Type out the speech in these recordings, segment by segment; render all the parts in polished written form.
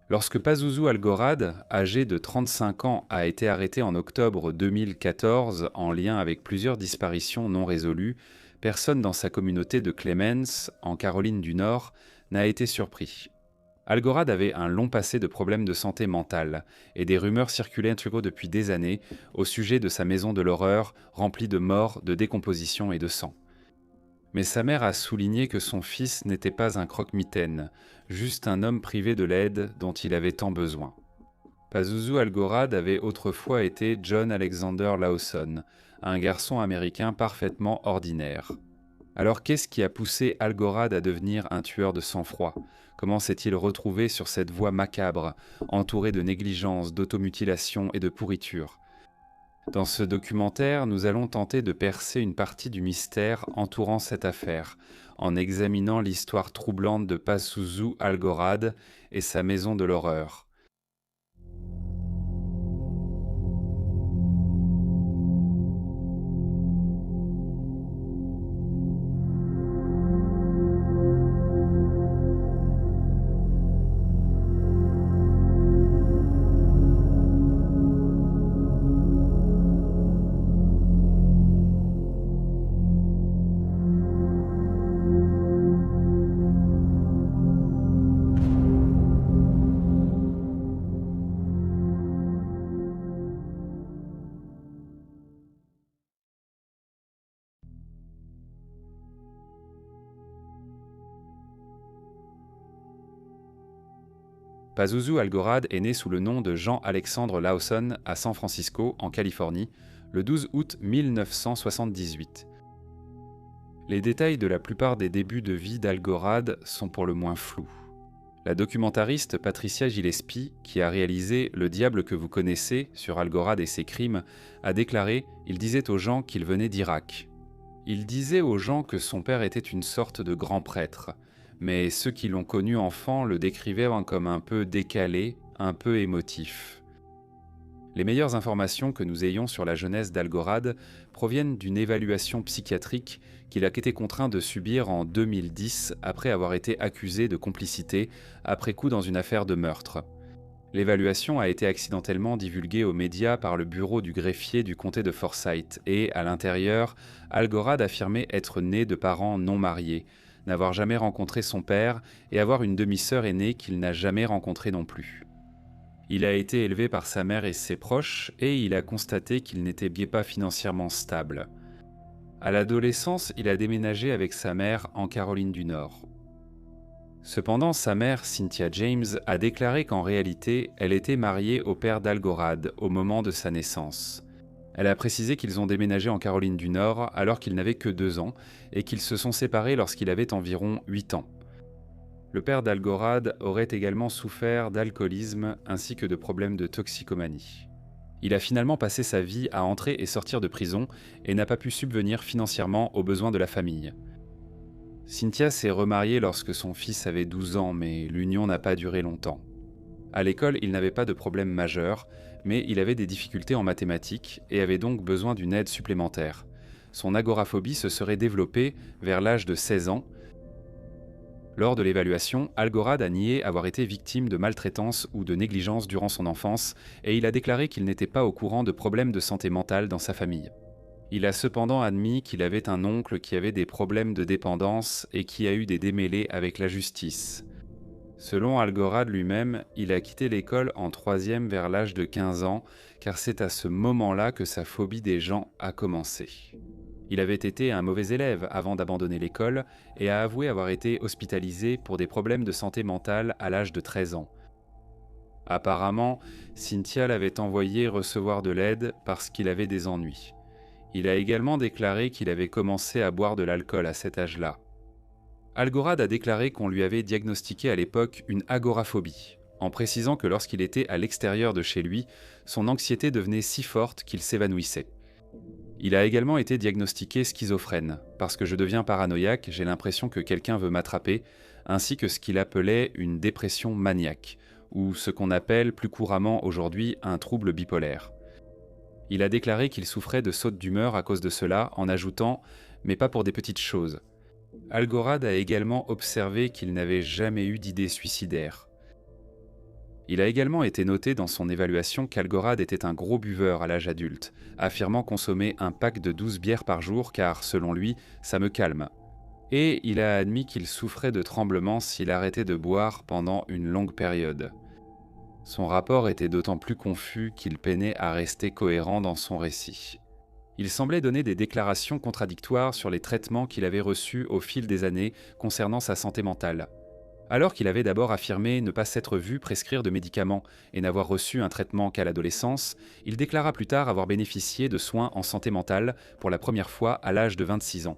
Lorsque Pazuzu Algorad, âgé de 35 ans, a été arrêté en octobre 2014 en lien avec plusieurs disparitions non résolues, personne dans sa communauté de Clemens, en Caroline du Nord, n'a été surpris. Algorad avait un long passé de problèmes de santé mentale, et des rumeurs circulaient depuis des années au sujet de sa maison de l'horreur remplie de morts, de décomposition et de sang. Mais sa mère a souligné que son fils n'était pas un croque-mitaine, juste un homme privé de l'aide dont il avait tant besoin. Pazuzu Algorad avait autrefois été John Alexander Lawson, un garçon américain parfaitement ordinaire. Alors qu'est-ce qui a poussé Algorad à devenir un tueur de sang-froid? Comment s'est-il retrouvé sur cette voie macabre, entouré de négligence, d'automutilation et de pourriture? Dans ce documentaire, nous allons tenter de percer une partie du mystère entourant cette affaire, en examinant l'histoire troublante de Pazuzu Algorad et sa maison de l'horreur. Pazuzu Algorad est né sous le nom de Jean Alexandre Lawson à San Francisco, en Californie, le 12 août 1978. Les détails de la plupart des débuts de vie d'Algorad sont pour le moins flous. La documentariste Patricia Gillespie, qui a réalisé Le diable que vous connaissez sur Algorad et ses crimes, a déclaré « Il disait aux gens qu'il venait d'Irak ». Il disait aux gens que son père était une sorte de grand prêtre, mais ceux qui l'ont connu enfant le décrivaient comme un peu décalé, un peu émotif. Les meilleures informations que nous ayons sur la jeunesse d'Algorad proviennent d'une évaluation psychiatrique qu'il a été contraint de subir en 2010 après avoir été accusé de complicité après coup dans une affaire de meurtre. L'évaluation a été accidentellement divulguée aux médias par le bureau du greffier du comté de Forsyth et, à l'intérieur, Algorad affirmait être né de parents non mariés, n'avoir jamais rencontré son père et avoir une demi-sœur aînée qu'il n'a jamais rencontrée non plus. Il a été élevé par sa mère et ses proches et il a constaté qu'il n'était pas financièrement stable. À l'adolescence, il a déménagé avec sa mère en Caroline du Nord. Cependant, sa mère, Cynthia James, a déclaré qu'en réalité, elle était mariée au père d'Algorad au moment de sa naissance. Elle a précisé qu'ils ont déménagé en Caroline du Nord alors qu'il n'avait que 2 ans et qu'ils se sont séparés lorsqu'il avait environ 8 ans. Le père d'Algorad aurait également souffert d'alcoolisme ainsi que de problèmes de toxicomanie. Il a finalement passé sa vie à entrer et sortir de prison et n'a pas pu subvenir financièrement aux besoins de la famille. Cynthia s'est remariée lorsque son fils avait 12 ans, mais l'union n'a pas duré longtemps. À l'école, il n'avait pas de problème majeur, mais il avait des difficultés en mathématiques et avait donc besoin d'une aide supplémentaire. Son agoraphobie se serait développée vers l'âge de 16 ans. Lors de l'évaluation, Algorad a nié avoir été victime de maltraitance ou de négligence durant son enfance et il a déclaré qu'il n'était pas au courant de problèmes de santé mentale dans sa famille. Il a cependant admis qu'il avait un oncle qui avait des problèmes de dépendance et qui a eu des démêlés avec la justice. Selon Algorad lui-même, il a quitté l'école en 3e vers l'âge de 15 ans, car c'est à ce moment-là que sa phobie des gens a commencé. Il avait été un mauvais élève avant d'abandonner l'école et a avoué avoir été hospitalisé pour des problèmes de santé mentale à l'âge de 13 ans. Apparemment, Cynthia l'avait envoyé recevoir de l'aide parce qu'il avait des ennuis. Il a également déclaré qu'il avait commencé à boire de l'alcool à cet âge-là. Algorad a déclaré qu'on lui avait diagnostiqué à l'époque une agoraphobie, en précisant que lorsqu'il était à l'extérieur de chez lui, son anxiété devenait si forte qu'il s'évanouissait. Il a également été diagnostiqué schizophrène, parce que je deviens paranoïaque, j'ai l'impression que quelqu'un veut m'attraper, ainsi que ce qu'il appelait une dépression maniaque, ou ce qu'on appelle plus couramment aujourd'hui un trouble bipolaire. Il a déclaré qu'il souffrait de sautes d'humeur à cause de cela, en ajoutant « mais pas pour des petites choses ». Algorad a également observé qu'il n'avait jamais eu d'idées suicidaires. Il a également été noté dans son évaluation qu'Algorad était un gros buveur à l'âge adulte, affirmant consommer un pack de 12 bières par jour car, selon lui, ça me calme. Et il a admis qu'il souffrait de tremblements s'il arrêtait de boire pendant une longue période. Son rapport était d'autant plus confus qu'il peinait à rester cohérent dans son récit. Il semblait donner des déclarations contradictoires sur les traitements qu'il avait reçus au fil des années concernant sa santé mentale. Alors qu'il avait d'abord affirmé ne pas s'être vu prescrire de médicaments et n'avoir reçu un traitement qu'à l'adolescence, il déclara plus tard avoir bénéficié de soins en santé mentale pour la première fois à l'âge de 26 ans.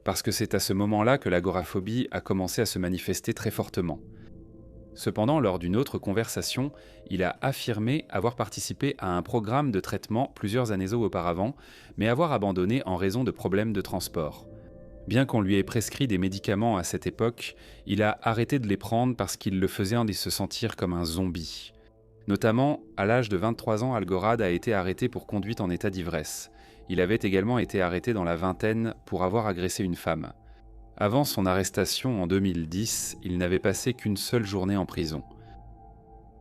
Parce que c'est à ce moment-là que l'agoraphobie a commencé à se manifester très fortement. Cependant, lors d'une autre conversation, il a affirmé avoir participé à un programme de traitement plusieurs années auparavant, mais avoir abandonné en raison de problèmes de transport. Bien qu'on lui ait prescrit des médicaments à cette époque, il a arrêté de les prendre parce qu'il le faisait se sentir comme un zombie. Notamment, à l'âge de 23 ans, Algorad a été arrêté pour conduite en état d'ivresse. Il avait également été arrêté dans la vingtaine pour avoir agressé une femme. Avant son arrestation en 2010, il n'avait passé qu'une seule journée en prison.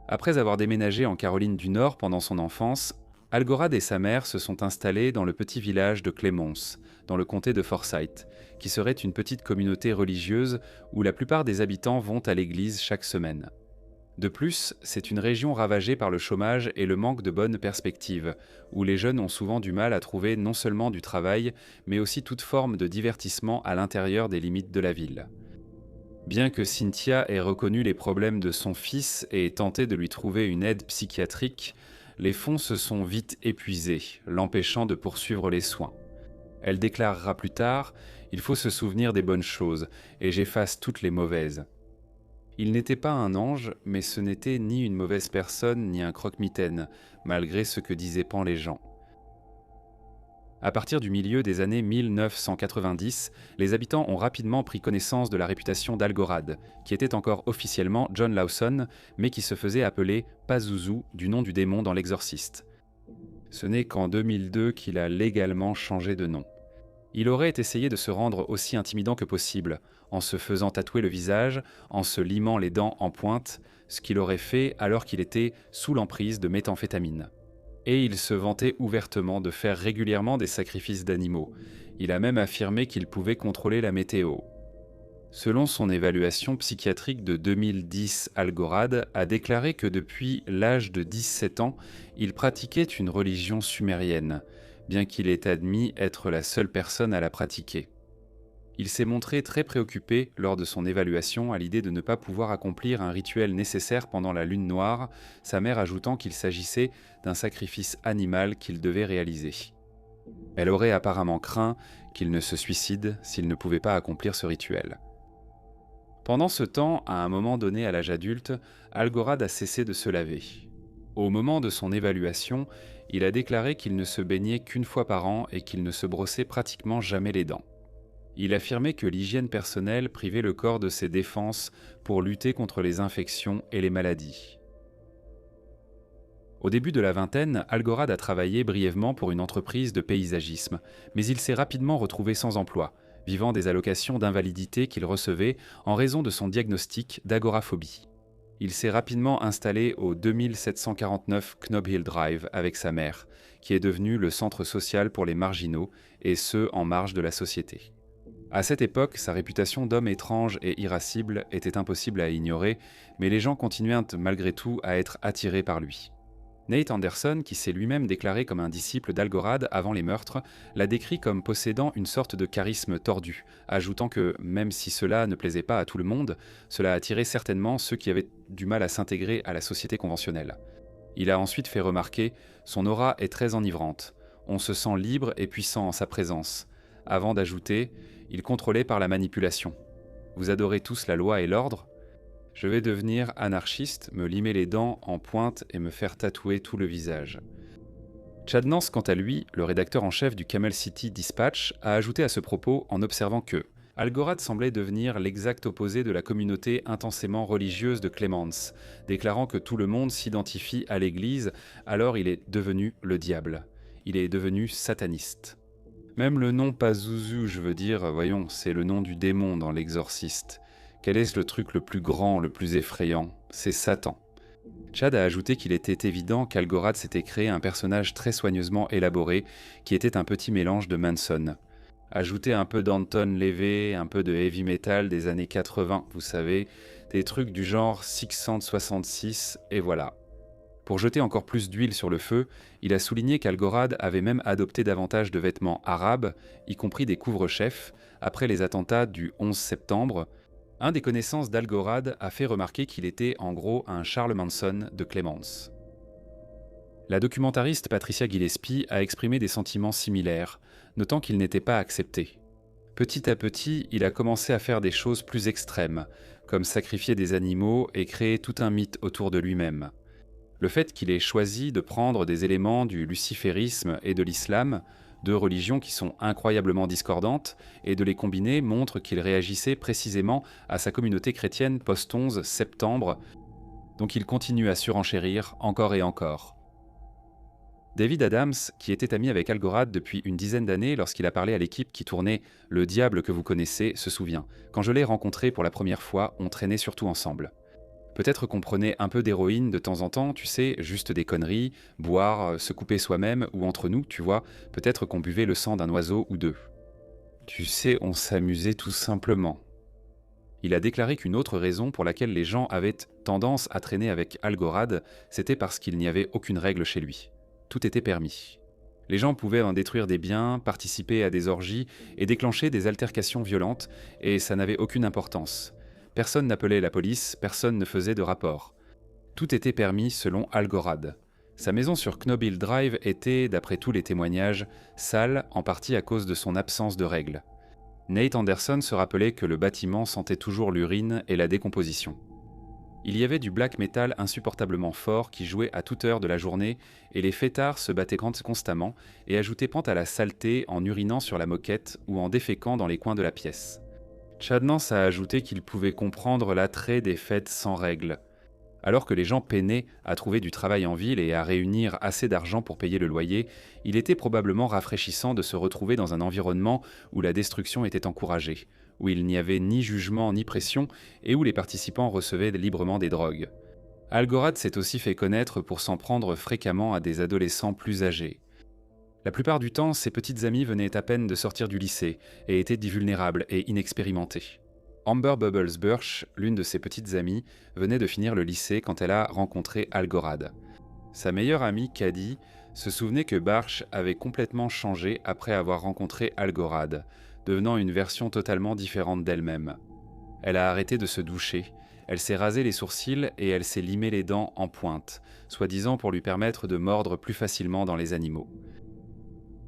Après avoir déménagé en Caroline du Nord pendant son enfance, Algorad et sa mère se sont installés dans le petit village de Clemons, dans le comté de Forsyth, qui serait une petite communauté religieuse où la plupart des habitants vont à l'église chaque semaine. De plus, c'est une région ravagée par le chômage et le manque de bonnes perspectives, où les jeunes ont souvent du mal à trouver non seulement du travail, mais aussi toute forme de divertissement à l'intérieur des limites de la ville. Bien que Cynthia ait reconnu les problèmes de son fils et ait tenté de lui trouver une aide psychiatrique, les fonds se sont vite épuisés, l'empêchant de poursuivre les soins. Elle déclarera plus tard « Il faut se souvenir des bonnes choses, et j'efface toutes les mauvaises ». Il n'était pas un ange, mais ce n'était ni une mauvaise personne ni un croque-mitaine, malgré ce que disaient pan les gens. À partir du milieu des années 1990, les habitants ont rapidement pris connaissance de la réputation d'Algorad, qui était encore officiellement John Lawson, mais qui se faisait appeler Pazuzu du nom du démon dans l'Exorciste. Ce n'est qu'en 2002 qu'il a légalement changé de nom. Il aurait essayé de se rendre aussi intimidant que possible, en se faisant tatouer le visage, en se limant les dents en pointe, ce qu'il aurait fait alors qu'il était sous l'emprise de méthamphétamine. Et il se vantait ouvertement de faire régulièrement des sacrifices d'animaux. Il a même affirmé qu'il pouvait contrôler la météo. Selon son évaluation psychiatrique de 2010, Algorad a déclaré que depuis l'âge de 17 ans, il pratiquait une religion sumérienne, bien qu'il ait admis être la seule personne à la pratiquer. Il s'est montré très préoccupé lors de son évaluation à l'idée de ne pas pouvoir accomplir un rituel nécessaire pendant la lune noire, sa mère ajoutant qu'il s'agissait d'un sacrifice animal qu'il devait réaliser. Elle aurait apparemment craint qu'il ne se suicide s'il ne pouvait pas accomplir ce rituel. Pendant ce temps, à un moment donné à l'âge adulte, Algorad a cessé de se laver. Au moment de son évaluation, il a déclaré qu'il ne se baignait qu'une fois par an et qu'il ne se brossait pratiquement jamais les dents. Il affirmait que l'hygiène personnelle privait le corps de ses défenses pour lutter contre les infections et les maladies. Au début de la vingtaine, Algorad a travaillé brièvement pour une entreprise de paysagisme, mais il s'est rapidement retrouvé sans emploi, vivant des allocations d'invalidité qu'il recevait en raison de son diagnostic d'agoraphobie. Il s'est rapidement installé au 2749 Knob Hill Drive avec sa mère, qui est devenu le centre social pour les marginaux, et ceux en marge de la société. À cette époque, sa réputation d'homme étrange et irascible était impossible à ignorer, mais les gens continuaient malgré tout à être attirés par lui. Nate Anderson, qui s'est lui-même déclaré comme un disciple d'Algorad avant les meurtres, l'a décrit comme possédant une sorte de charisme tordu, ajoutant que, même si cela ne plaisait pas à tout le monde, cela attirait certainement ceux qui avaient du mal à s'intégrer à la société conventionnelle. Il a ensuite fait remarquer « Son aura est très enivrante. On se sent libre et puissant en sa présence », avant d'ajouter « Il contrôlait par la manipulation. Vous adorez tous la loi et l'ordre ? Je vais devenir anarchiste, me limer les dents en pointe et me faire tatouer tout le visage. » Chad Nance, quant à lui, le rédacteur en chef du Camel City Dispatch, a ajouté à ce propos en observant que Algorad semblait devenir l'exact opposé de la communauté intensément religieuse de Clements, déclarant que tout le monde s'identifie à l'Église, alors il est devenu le diable. Il est devenu sataniste. Même le nom Pazuzu, je veux dire, voyons, c'est le nom du démon dans l'Exorciste. Quel est le truc le plus grand, le plus effrayant ? C'est Satan. Chad a ajouté qu'il était évident qu'Algorad s'était créé un personnage très soigneusement élaboré, qui était un petit mélange de Manson. Ajouter un peu d'Anton Lavey, un peu de heavy metal des années 80, vous savez, des trucs du genre 666, et voilà. Pour jeter encore plus d'huile sur le feu, il a souligné qu'Algorad avait même adopté davantage de vêtements arabes, y compris des couvre-chefs, après les attentats du 11 septembre. Un des connaissances d'Algorad a fait remarquer qu'il était en gros un Charles Manson de Clemence. La documentariste Patricia Gillespie a exprimé des sentiments similaires, notant qu'il n'était pas accepté. Petit à petit, il a commencé à faire des choses plus extrêmes, comme sacrifier des animaux et créer tout un mythe autour de lui-même. Le fait qu'il ait choisi de prendre des éléments du luciférisme et de l'islam, deux religions qui sont incroyablement discordantes, et de les combiner montre qu'il réagissait précisément à sa communauté chrétienne post-11 septembre, donc il continue à surenchérir encore et encore. David Adams, qui était ami avec Algorad depuis une dizaine d'années lorsqu'il a parlé à l'équipe qui tournait Le Diable que vous connaissez, se souvient. Quand je l'ai rencontré pour la première fois, on traînait surtout ensemble. Peut-être qu'on prenait un peu d'héroïne de temps en temps, tu sais, juste des conneries, boire, se couper soi-même, ou entre nous, tu vois, peut-être qu'on buvait le sang d'un oiseau ou deux. Tu sais, on s'amusait tout simplement. Il a déclaré qu'une autre raison pour laquelle les gens avaient tendance à traîner avec Algorad, c'était parce qu'il n'y avait aucune règle chez lui. Tout était permis. Les gens pouvaient en détruire des biens, participer à des orgies et déclencher des altercations violentes, et ça n'avait aucune importance. Personne n'appelait la police, personne ne faisait de rapport. Tout était permis selon Algorad. Sa maison sur Knob Hill Drive était, d'après tous les témoignages, sale, en partie à cause de son absence de règles. Nate Anderson se rappelait que le bâtiment sentait toujours l'urine et la décomposition. Il y avait du black metal insupportablement fort qui jouait à toute heure de la journée et les fêtards se battaient constamment et ajoutaient pente à la saleté en urinant sur la moquette ou en déféquant dans les coins de la pièce. Chad Nance a ajouté qu'il pouvait comprendre l'attrait des fêtes sans règles. Alors que les gens peinaient à trouver du travail en ville et à réunir assez d'argent pour payer le loyer, il était probablement rafraîchissant de se retrouver dans un environnement où la destruction était encouragée, où il n'y avait ni jugement ni pression et où les participants recevaient librement des drogues. Algorad s'est aussi fait connaître pour s'en prendre fréquemment à des adolescents plus âgés. La plupart du temps, ses petites amies venaient à peine de sortir du lycée et étaient des vulnérables et inexpérimentés. Amber Bubbles Birch, l'une de ses petites amies, venait de finir le lycée quand elle a rencontré Algorad. Sa meilleure amie, Caddy, se souvenait que Birch avait complètement changé après avoir rencontré Algorad, devenant une version totalement différente d'elle-même. Elle a arrêté de se doucher, elle s'est rasé les sourcils et elle s'est limé les dents en pointe, soi-disant pour lui permettre de mordre plus facilement dans les animaux.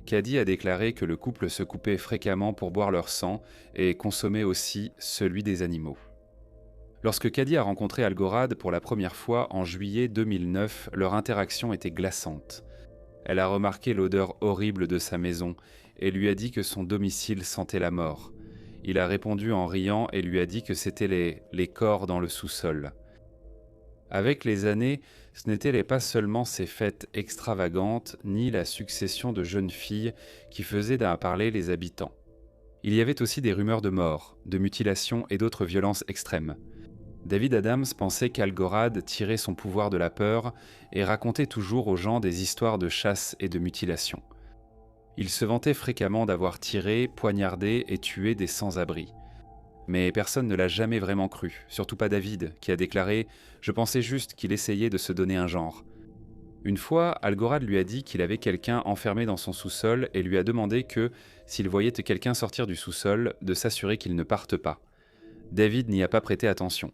Caddy a déclaré que le couple se coupait fréquemment pour boire leur sang et consommait aussi celui des animaux. Lorsque Caddy a rencontré Algorad pour la première fois en juillet 2009, leur interaction était glaçante. Elle a remarqué l'odeur horrible de sa maison et lui a dit que son domicile sentait la mort. Il a répondu en riant et lui a dit que c'était les corps dans le sous-sol. Avec les années, ce n'étaient pas seulement ces fêtes extravagantes, ni la succession de jeunes filles qui faisaient parler les habitants. Il y avait aussi des rumeurs de mort, de mutilations et d'autres violences extrêmes. David Adams pensait qu'Algorad tirait son pouvoir de la peur et racontait toujours aux gens des histoires de chasse et de mutilation. Il se vantait fréquemment d'avoir tiré, poignardé et tué des sans-abri. Mais personne ne l'a jamais vraiment cru, surtout pas David, qui a déclaré « Je pensais juste qu'il essayait de se donner un genre ». Une fois, Algorad lui a dit qu'il avait quelqu'un enfermé dans son sous-sol et lui a demandé que, s'il voyait quelqu'un sortir du sous-sol, de s'assurer qu'il ne parte pas. David n'y a pas prêté attention.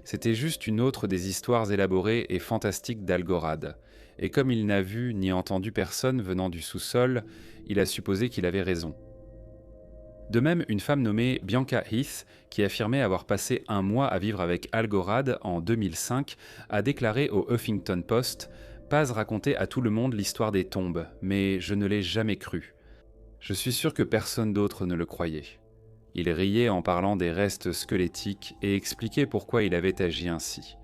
C'était juste une autre des histoires élaborées et fantastiques d'Algorad. Et comme il n'a vu ni entendu personne venant du sous-sol, il a supposé qu'il avait raison. De même, une femme nommée Bianca Heath, qui affirmait avoir passé un mois à vivre avec Algorad en 2005, a déclaré au Huffington Post « Paz racontait à tout le monde l'histoire des tombes, mais je ne l'ai jamais cru. Je suis sûr que personne d'autre ne le croyait. » Il riait en parlant des restes squelettiques et expliquait pourquoi il avait agi ainsi.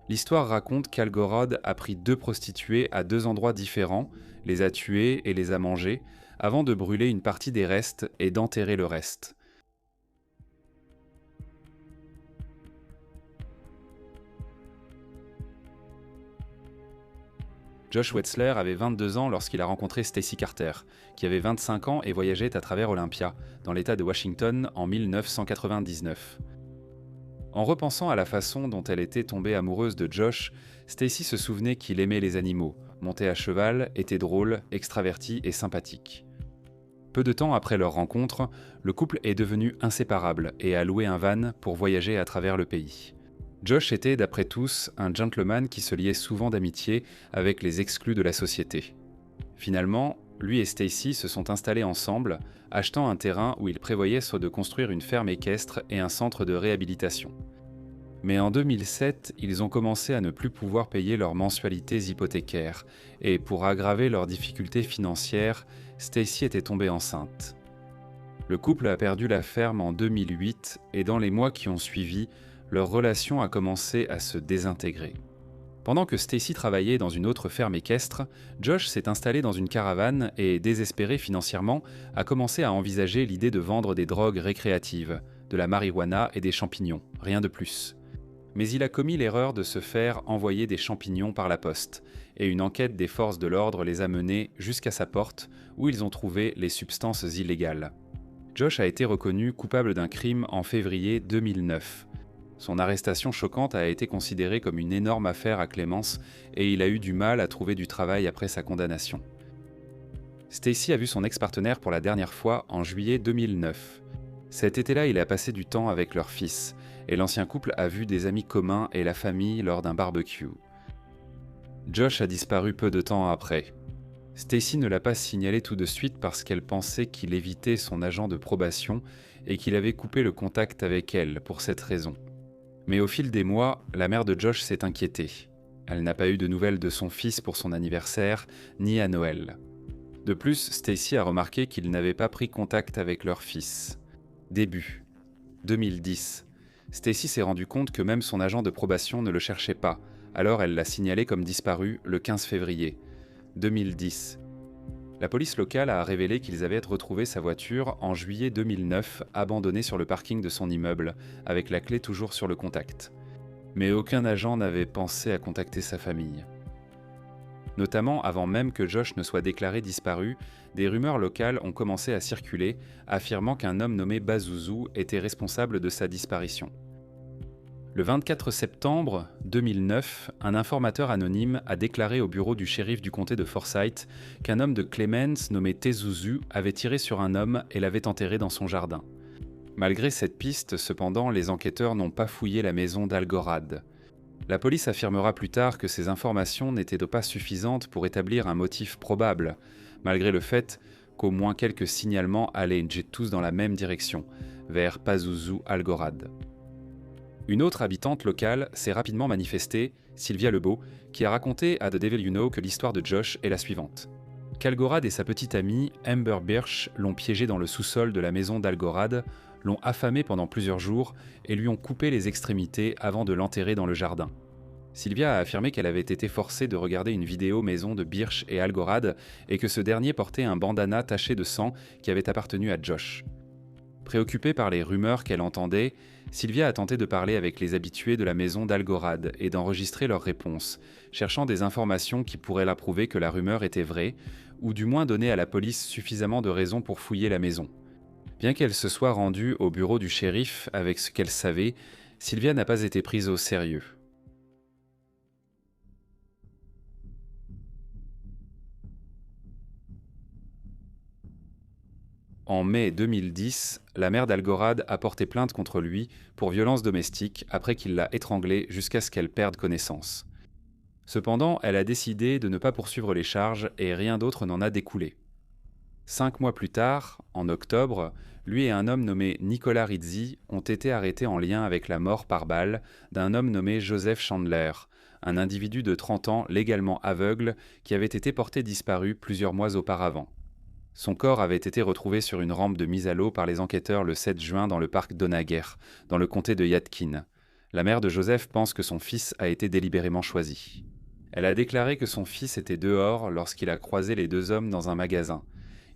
L'histoire raconte qu'Algorad a pris 2 prostituées à 2 endroits différents, les a tuées et les a mangées, avant de brûler une partie des restes et d'enterrer le reste. Josh Wetzler avait 22 ans lorsqu'il a rencontré Stacy Carter, qui avait 25 ans et voyageait à travers Olympia, dans l'État de Washington, en 1999. En repensant à la façon dont elle était tombée amoureuse de Josh, Stacy se souvenait qu'il aimait les animaux, montait à cheval, était drôle, extraverti et sympathique. Peu de temps après leur rencontre, le couple est devenu inséparable et a loué un van pour voyager à travers le pays. Josh était, d'après tous, un gentleman qui se liait souvent d'amitié avec les exclus de la société. Finalement, lui et Stacy se sont installés ensemble, achetant un terrain où ils prévoyaient de construire une ferme équestre et un centre de réhabilitation. Mais en 2007, ils ont commencé à ne plus pouvoir payer leurs mensualités hypothécaires, et pour aggraver leurs difficultés financières, Stacy était tombée enceinte. Le couple a perdu la ferme en 2008, et dans les mois qui ont suivi, leur relation a commencé à se désintégrer. Pendant que Stacy travaillait dans une autre ferme équestre, Josh s'est installé dans une caravane et, désespéré financièrement, a commencé à envisager l'idée de vendre des drogues récréatives, de la marijuana et des champignons, rien de plus. Mais il a commis l'erreur de se faire envoyer des champignons par la poste, et une enquête des forces de l'ordre les a menés jusqu'à sa porte, où ils ont trouvé les substances illégales. Josh a été reconnu coupable d'un crime en février 2009. Son arrestation choquante a été considérée comme une énorme affaire à Clémence et il a eu du mal à trouver du travail après sa condamnation. Stacy a vu son ex-partenaire pour la dernière fois en juillet 2009. Cet été-là, il a passé du temps avec leur fils et l'ancien couple a vu des amis communs et la famille lors d'un barbecue. Josh a disparu peu de temps après. Stacy ne l'a pas signalé tout de suite parce qu'elle pensait qu'il évitait son agent de probation et qu'il avait coupé le contact avec elle pour cette raison. Mais au fil des mois, la mère de Josh s'est inquiétée. Elle n'a pas eu de nouvelles de son fils pour son anniversaire, ni à Noël. De plus, Stacy a remarqué qu'ils n'avaient pas pris contact avec leur fils. Début 2010. Stacy s'est rendu compte que même son agent de probation ne le cherchait pas, alors elle l'a signalé comme disparu le 15 février 2010. La police locale a révélé qu'ils avaient retrouvé sa voiture en juillet 2009, abandonnée sur le parking de son immeuble, avec la clé toujours sur le contact. Mais aucun agent n'avait pensé à contacter sa famille. Notamment avant même que Josh ne soit déclaré disparu, des rumeurs locales ont commencé à circuler, affirmant qu'un homme nommé Bazouzou était responsable de sa disparition. Le 24 septembre 2009, un informateur anonyme a déclaré au bureau du shérif du comté de Forsyth qu'un homme de Clemens nommé Tezuzu avait tiré sur un homme et l'avait enterré dans son jardin. Malgré cette piste, cependant, les enquêteurs n'ont pas fouillé la maison d'Algorad. La police affirmera plus tard que ces informations n'étaient pas suffisantes pour établir un motif probable, malgré le fait qu'au moins quelques signalements allaient tous dans la même direction, vers Pazuzu Algorad. Une autre habitante locale s'est rapidement manifestée, Sylvia Lebeau, qui a raconté à The Devil You Know que l'histoire de Josh est la suivante. Qu'Algorad et sa petite amie, Amber Birch, l'ont piégé dans le sous-sol de la maison d'Algorad, l'ont affamé pendant plusieurs jours et lui ont coupé les extrémités avant de l'enterrer dans le jardin. Sylvia a affirmé qu'elle avait été forcée de regarder une vidéo maison de Birch et Algorad et que ce dernier portait un bandana taché de sang qui avait appartenu à Josh. Préoccupée par les rumeurs qu'elle entendait, Sylvia a tenté de parler avec les habitués de la maison d'Algorad et d'enregistrer leurs réponses, cherchant des informations qui pourraient la prouver que la rumeur était vraie, ou du moins donner à la police suffisamment de raisons pour fouiller la maison. Bien qu'elle se soit rendue au bureau du shérif avec ce qu'elle savait, Sylvia n'a pas été prise au sérieux. En mai 2010, la mère d'Algorad a porté plainte contre lui pour violence domestique après qu'il l'a étranglée jusqu'à ce qu'elle perde connaissance. Cependant, elle a décidé de ne pas poursuivre les charges et rien d'autre n'en a découlé. 5 mois plus tard, en octobre, lui et un homme nommé Nicolas Rizzi ont été arrêtés en lien avec la mort par balle d'un homme nommé Joseph Chandler, un individu de 30 ans légalement aveugle qui avait été porté disparu plusieurs mois auparavant. Son corps avait été retrouvé sur une rampe de mise à l'eau par les enquêteurs le 7 juin dans le parc d'Onager, dans le comté de Yadkin. La mère de Joseph pense que son fils a été délibérément choisi. Elle a déclaré que son fils était dehors lorsqu'il a croisé les deux hommes dans un magasin.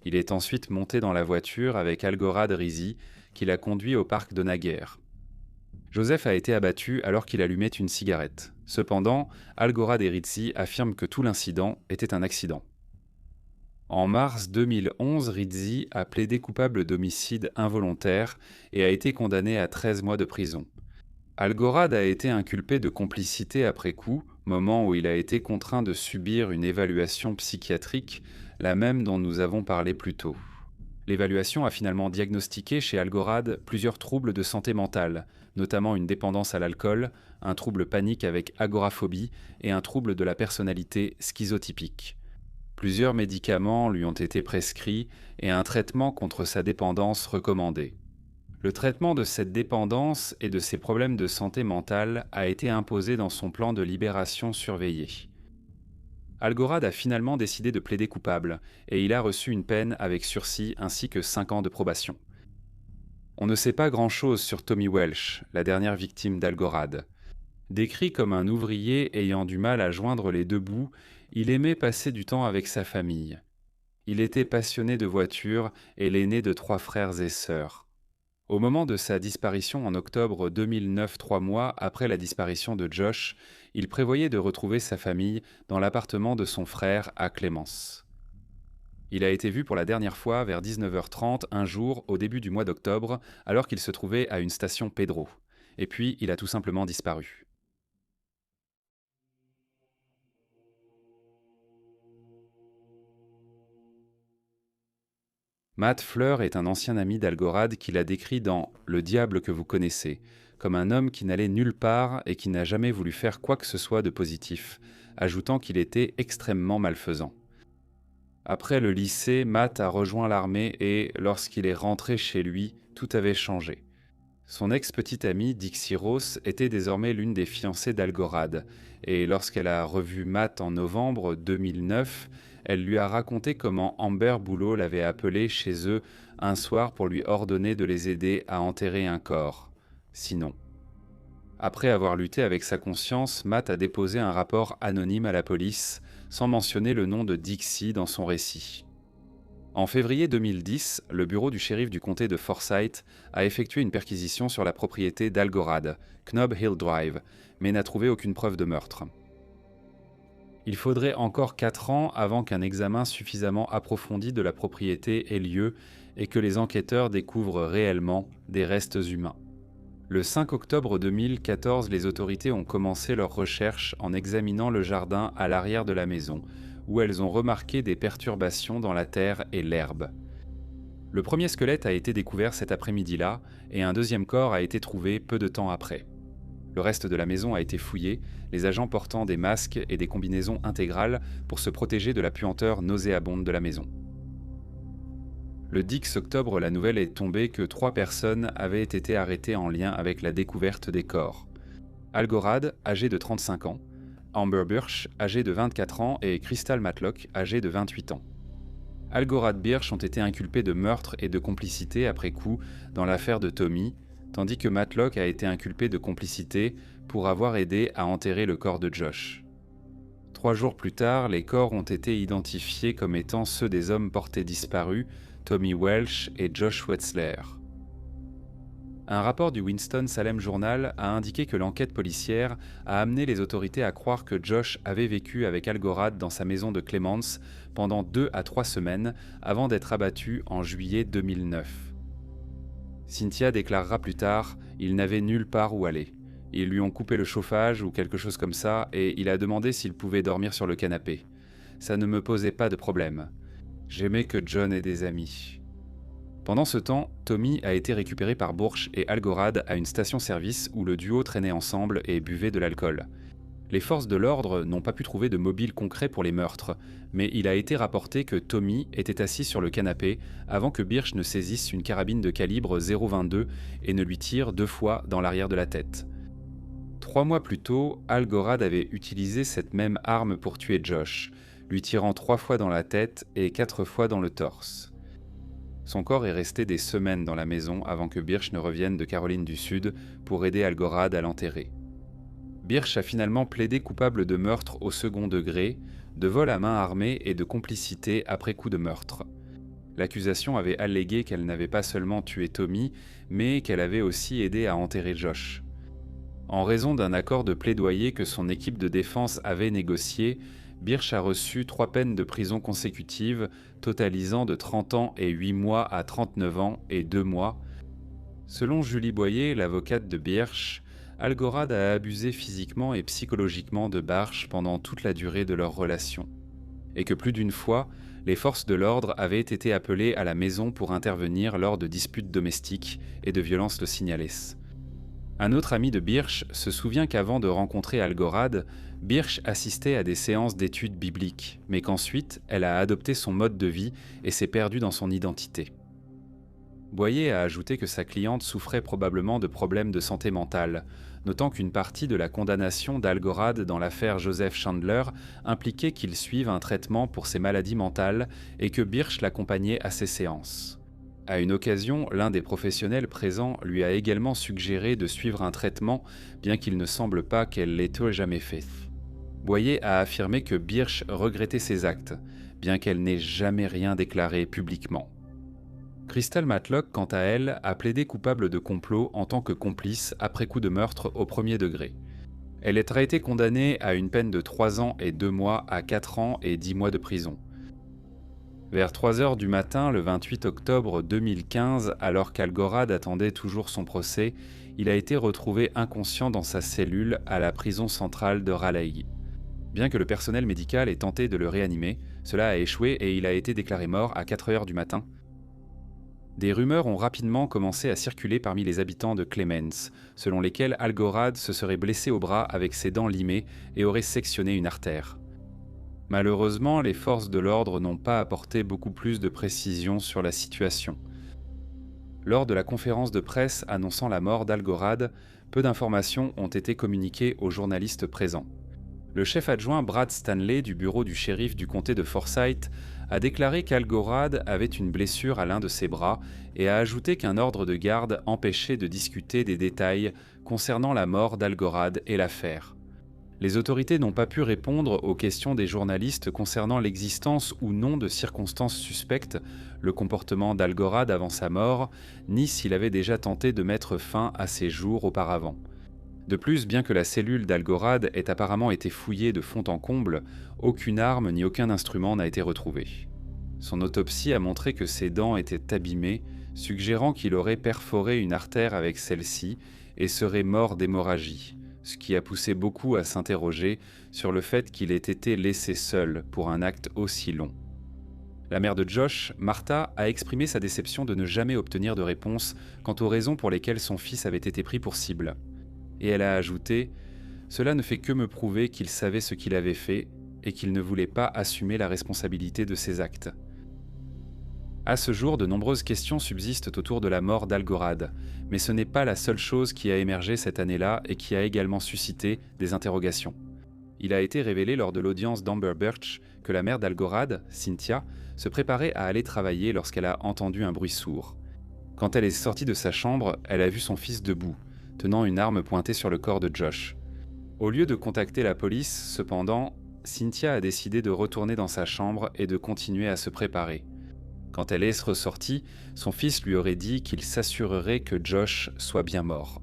Il est ensuite monté dans la voiture avec Algorad Rizzi, qui l'a conduit au parc d'Onager. Joseph a été abattu alors qu'il allumait une cigarette. Cependant, Algorad et Rizzi affirment que tout l'incident était un accident. En mars 2011, Rizzi a plaidé coupable d'homicide involontaire et a été condamné à 13 mois de prison. Algorad a été inculpé de complicité après coup, moment où il a été contraint de subir une évaluation psychiatrique, la même dont nous avons parlé plus tôt. L'évaluation a finalement diagnostiqué chez Algorad plusieurs troubles de santé mentale, notamment une dépendance à l'alcool, un trouble panique avec agoraphobie et un trouble de la personnalité schizotypique. Plusieurs médicaments lui ont été prescrits et un traitement contre sa dépendance recommandé. Le traitement de cette dépendance et de ses problèmes de santé mentale a été imposé dans son plan de libération surveillée. Algorad a finalement décidé de plaider coupable et il a reçu une peine avec sursis ainsi que 5 ans de probation. On ne sait pas grand-chose sur Tommy Welsh, la dernière victime d'Algorad. Décrit comme un ouvrier ayant du mal à joindre les deux bouts, il aimait passer du temps avec sa famille. Il était passionné de voitures et l'aîné de 3 frères et sœurs. Au moment de sa disparition en octobre 2009, 3 mois après la disparition de Josh, il prévoyait de retrouver sa famille dans l'appartement de son frère à Clements. Il a été vu pour la dernière fois vers 19h30 un jour au début du mois d'octobre alors qu'il se trouvait à une station Pedro. Et puis il a tout simplement disparu. Matt Fleur est un ancien ami d'Algorad qui l'a décrit dans Le diable que vous connaissez, comme un homme qui n'allait nulle part et qui n'a jamais voulu faire quoi que ce soit de positif, ajoutant qu'il était extrêmement malfaisant. Après le lycée, Matt a rejoint l'armée et, lorsqu'il est rentré chez lui, tout avait changé. Son ex-petite amie, Dixie Ross, était désormais l'une des fiancées d'Algorad, et lorsqu'elle a revu Matt en novembre 2009, elle lui a raconté comment Amber Boulot l'avait appelé chez eux un soir pour lui ordonner de les aider à enterrer un corps. Sinon. Après avoir lutté avec sa conscience, Matt a déposé un rapport anonyme à la police, sans mentionner le nom de Dixie dans son récit. En février 2010, le bureau du shérif du comté de Forsyth a effectué une perquisition sur la propriété d'Algorad, Knob Hill Drive, mais n'a trouvé aucune preuve de meurtre. Il faudrait encore 4 ans avant qu'un examen suffisamment approfondi de la propriété ait lieu et que les enquêteurs découvrent réellement des restes humains. Le 5 octobre 2014, les autorités ont commencé leurs recherches en examinant le jardin à l'arrière de la maison, où elles ont remarqué des perturbations dans la terre et l'herbe. Le premier squelette a été découvert cet après-midi-là et un deuxième corps a été trouvé peu de temps après. Le reste de la maison a été fouillé, les agents portant des masques et des combinaisons intégrales pour se protéger de la puanteur nauséabonde de la maison. Le 10 octobre, la nouvelle est tombée que 3 personnes avaient été arrêtées en lien avec la découverte des corps. Algorad, âgé de 35 ans, Amber Birch, âgé de 24 ans, et Crystal Matlock, âgé de 28 ans. Algorad Birch ont été inculpés de meurtre et de complicité après coup dans l'affaire de Tommy, tandis que Matlock a été inculpé de complicité pour avoir aidé à enterrer le corps de Josh. 3 jours plus tard, les corps ont été identifiés comme étant ceux des hommes portés disparus, Tommy Welsh et Josh Wetzler. Un rapport du Winston-Salem Journal a indiqué que l'enquête policière a amené les autorités à croire que Josh avait vécu avec Algorad dans sa maison de Clements pendant 2 à 3 semaines avant d'être abattu en juillet 2009. Cynthia déclarera plus tard « Il n'avait nulle part où aller. Ils lui ont coupé le chauffage ou quelque chose comme ça et il a demandé s'il pouvait dormir sur le canapé. Ça ne me posait pas de problème. J'aimais que John ait des amis. » Pendant ce temps, Tommy a été récupéré par Birch et Algorad à une station-service où le duo traînait ensemble et buvait de l'alcool. Les forces de l'ordre n'ont pas pu trouver de mobile concret pour les meurtres, mais il a été rapporté que Tommy était assis sur le canapé avant que Birch ne saisisse une carabine de calibre .022 et ne lui tire 2 fois dans l'arrière de la tête. 3 mois plus tôt, Algorad avait utilisé cette même arme pour tuer Josh, lui tirant 3 fois dans la tête et 4 fois dans le torse. Son corps est resté des semaines dans la maison avant que Birch ne revienne de Caroline du Sud pour aider Algorad à l'enterrer. Birch a finalement plaidé coupable de meurtre au second degré, de vol à main armée et de complicité après coup de meurtre. L'accusation avait allégué qu'elle n'avait pas seulement tué Tommy, mais qu'elle avait aussi aidé à enterrer Josh. En raison d'un accord de plaidoyer que son équipe de défense avait négocié, Birch a reçu 3 peines de prison consécutives, totalisant de 30 ans et 8 mois à 39 ans et 2 mois. Selon Julie Boyer, l'avocate de Birch, Algorad a abusé physiquement et psychologiquement de Birch pendant toute la durée de leur relation, et que plus d'une fois, les forces de l'ordre avaient été appelées à la maison pour intervenir lors de disputes domestiques et de violences le signalées. Un autre ami de Birch se souvient qu'avant de rencontrer Algorad, Birch assistait à des séances d'études bibliques, mais qu'ensuite, elle a adopté son mode de vie et s'est perdue dans son identité. Boyer a ajouté que sa cliente souffrait probablement de problèmes de santé mentale, notant qu'une partie de la condamnation d'Algorad dans l'affaire Joseph Chandler impliquait qu'il suive un traitement pour ses maladies mentales et que Birch l'accompagnait à ses séances. À une occasion, l'un des professionnels présents lui a également suggéré de suivre un traitement, bien qu'il ne semble pas qu'elle l'ait jamais fait. Boyer a affirmé que Birch regrettait ses actes, bien qu'elle n'ait jamais rien déclaré publiquement. Crystal Matlock, quant à elle, a plaidé coupable de complot en tant que complice après coup de meurtre au premier degré. Elle a été condamnée à une peine de 3 ans et 2 mois à 4 ans et 10 mois de prison. Vers 3 heures du matin, le 28 octobre 2015, alors qu'Algorad attendait toujours son procès, il a été retrouvé inconscient dans sa cellule à la prison centrale de Raleigh. Bien que le personnel médical ait tenté de le réanimer, cela a échoué et il a été déclaré mort à 4 heures du matin. Des rumeurs ont rapidement commencé à circuler parmi les habitants de Clements, selon lesquelles Algorad se serait blessé au bras avec ses dents limées et aurait sectionné une artère. Malheureusement, les forces de l'ordre n'ont pas apporté beaucoup plus de précision sur la situation. Lors de la conférence de presse annonçant la mort d'Algorad, peu d'informations ont été communiquées aux journalistes présents. Le chef adjoint Brad Stanley du bureau du shérif du comté de Forsyth a déclaré qu'Algorad avait une blessure à l'un de ses bras et a ajouté qu'un ordre de garde empêchait de discuter des détails concernant la mort d'Algorad et l'affaire. Les autorités n'ont pas pu répondre aux questions des journalistes concernant l'existence ou non de circonstances suspectes, le comportement d'Algorad avant sa mort, ni s'il avait déjà tenté de mettre fin à ses jours auparavant. De plus, bien que la cellule d'Algorad ait apparemment été fouillée de fond en comble, aucune arme ni aucun instrument n'a été retrouvé. Son autopsie a montré que ses dents étaient abîmées, suggérant qu'il aurait perforé une artère avec celle-ci et serait mort d'hémorragie, ce qui a poussé beaucoup à s'interroger sur le fait qu'il ait été laissé seul pour un acte aussi long. La mère de Josh, Martha, a exprimé sa déception de ne jamais obtenir de réponse quant aux raisons pour lesquelles son fils avait été pris pour cible. Et elle a ajouté « Cela ne fait que me prouver qu'il savait ce qu'il avait fait et qu'il ne voulait pas assumer la responsabilité de ses actes. » À ce jour, de nombreuses questions subsistent autour de la mort d'Algorad, mais ce n'est pas la seule chose qui a émergé cette année-là et qui a également suscité des interrogations. Il a été révélé lors de l'audience d'Amber Birch que la mère d'Algorad, Cynthia, se préparait à aller travailler lorsqu'elle a entendu un bruit sourd. Quand elle est sortie de sa chambre, elle a vu son fils debout, tenant une arme pointée sur le corps de Josh. Au lieu de contacter la police, cependant, Cynthia a décidé de retourner dans sa chambre et de continuer à se préparer. Quand elle est ressortie, son fils lui aurait dit qu'il s'assurerait que Josh soit bien mort.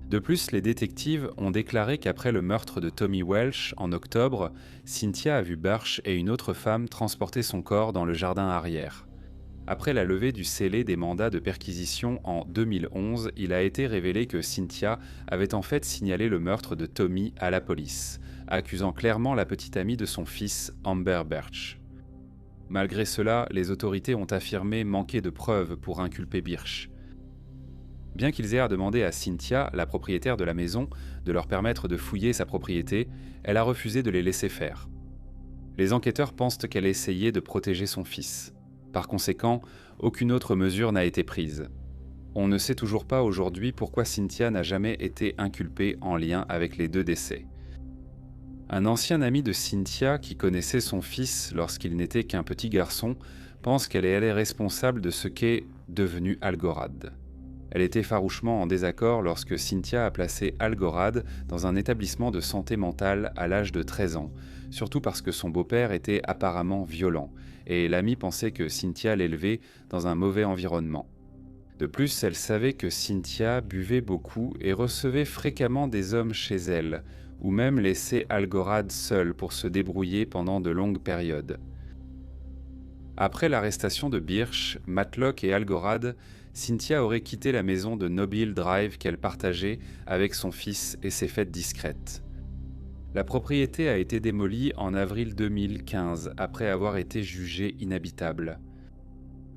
De plus, les détectives ont déclaré qu'après le meurtre de Tommy Welsh en octobre, Cynthia a vu Birch et une autre femme transporter son corps dans le jardin arrière. Après la levée du scellé des mandats de perquisition en 2011, il a été révélé que Cynthia avait en fait signalé le meurtre de Tommy à la police, accusant clairement la petite amie de son fils, Amber Birch. Malgré cela, les autorités ont affirmé manquer de preuves pour inculper Birch. Bien qu'ils aient demandé à Cynthia, la propriétaire de la maison, de leur permettre de fouiller sa propriété, elle a refusé de les laisser faire. Les enquêteurs pensent qu'elle a essayé de protéger son fils. Par conséquent, aucune autre mesure n'a été prise. On ne sait toujours pas aujourd'hui pourquoi Cynthia n'a jamais été inculpée en lien avec les 2 décès. Un ancien ami de Cynthia, qui connaissait son fils lorsqu'il n'était qu'un petit garçon, pense qu'elle est responsable de ce qu'est devenu Algorad. Elle était farouchement en désaccord lorsque Cynthia a placé Algorad dans un établissement de santé mentale à l'âge de 13 ans, surtout parce que son beau-père était apparemment violent, et l'ami pensait que Cynthia l'élevait dans un mauvais environnement. De plus, elle savait que Cynthia buvait beaucoup et recevait fréquemment des hommes chez elle, ou même laissait Algorad seul pour se débrouiller pendant de longues périodes. Après l'arrestation de Birch, Matlock et Algorad, Cynthia aurait quitté la maison de Nobile Drive qu'elle partageait avec son fils et s'est faite discrète. La propriété a été démolie en avril 2015 après avoir été jugée inhabitable.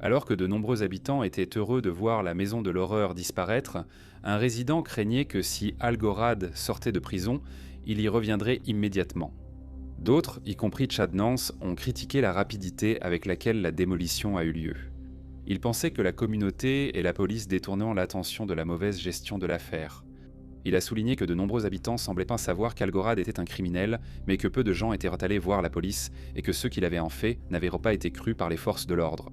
Alors que de nombreux habitants étaient heureux de voir la maison de l'horreur disparaître, un résident craignait que si Algorad sortait de prison, il y reviendrait immédiatement. D'autres, y compris Chad Nance, ont critiqué la rapidité avec laquelle la démolition a eu lieu. Ils pensaient que la communauté et la police détournaient l'attention de la mauvaise gestion de l'affaire. Il a souligné que de nombreux habitants semblaient pas savoir qu'Algorad était un criminel, mais que peu de gens étaient allés voir la police et que ceux qui l'avaient en fait n'avaient pas été crus par les forces de l'ordre.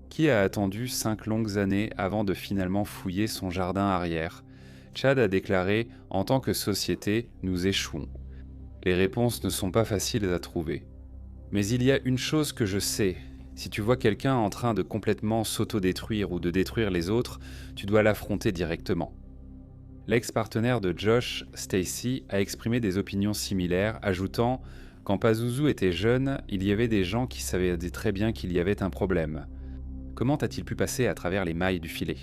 Qui a attendu 5 longues années avant de finalement fouiller son jardin arrière? Chad a déclaré « En tant que société, nous échouons. Les réponses ne sont pas faciles à trouver. Mais il y a une chose que je sais. Si tu vois quelqu'un en train de complètement s'auto-détruire ou de détruire les autres, tu dois l'affronter directement. » L'ex-partenaire de Josh, Stacy, a exprimé des opinions similaires, ajoutant « Quand Pazuzu était jeune, il y avait des gens qui savaient très bien qu'il y avait un problème. Comment a-t-il pu passer à travers les mailles du filet ?»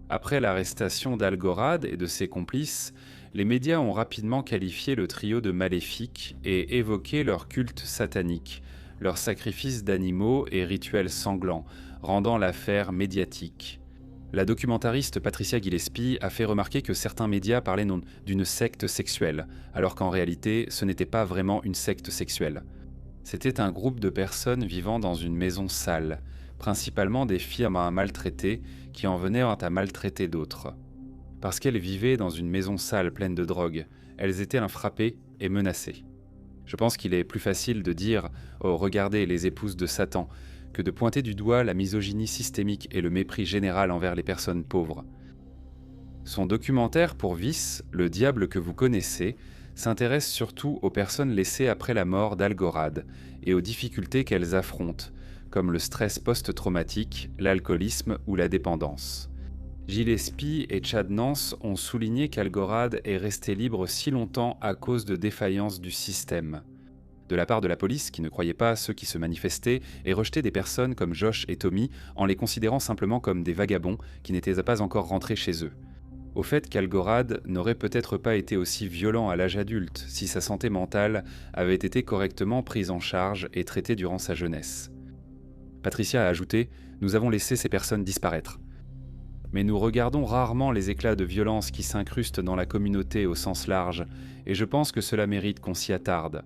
Après l'arrestation d'Algorad et de ses complices, les médias ont rapidement qualifié le trio de maléfique et évoqué leur culte satanique, leurs sacrifices d'animaux et rituels sanglants, rendant l'affaire médiatique. La documentariste Patricia Gillespie a fait remarquer que certains médias parlaient d'une secte sexuelle, alors qu'en réalité, ce n'était pas vraiment une secte sexuelle. C'était un groupe de personnes vivant dans une maison sale, principalement des filles à maltraiter qui en venaient à maltraiter d'autres. Parce qu'elles vivaient dans une maison sale pleine de drogue, elles étaient frappées et menacées. Je pense qu'il est plus facile de dire « Oh, regardez les épouses de Satan » que de pointer du doigt la misogynie systémique et le mépris général envers les personnes pauvres. Son documentaire pour Vice, Le diable que vous connaissez, s'intéresse surtout aux personnes laissées après la mort d'Algorad et aux difficultés qu'elles affrontent, comme le stress post-traumatique, l'alcoolisme ou la dépendance. Gillespie et Chad Nance ont souligné qu'Algorad est resté libre si longtemps à cause de défaillances du système. De la part de la police, qui ne croyait pas à ceux qui se manifestaient, et rejetait des personnes comme Josh et Tommy en les considérant simplement comme des vagabonds qui n'étaient pas encore rentrés chez eux. Au fait qu'Algorad n'aurait peut-être pas été aussi violent à l'âge adulte si sa santé mentale avait été correctement prise en charge et traitée durant sa jeunesse. Patricia a ajouté « Nous avons laissé ces personnes disparaître. Mais nous regardons rarement les éclats de violence qui s'incrustent dans la communauté au sens large, et je pense que cela mérite qu'on s'y attarde. »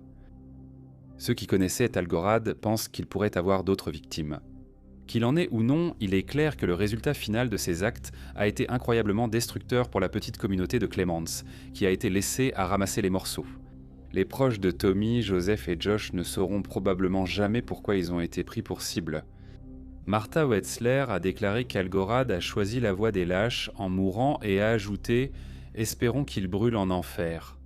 Ceux qui connaissaient Algorad pensent qu'il pourrait avoir d'autres victimes. Qu'il en ait ou non, il est clair que le résultat final de ces actes a été incroyablement destructeur pour la petite communauté de Clements, qui a été laissée à ramasser les morceaux. Les proches de Tommy, Joseph et Josh ne sauront probablement jamais pourquoi ils ont été pris pour cible. Martha Wetzler a déclaré qu'Algorad a choisi la voie des lâches en mourant et a ajouté « Espérons qu'il brûle en enfer ».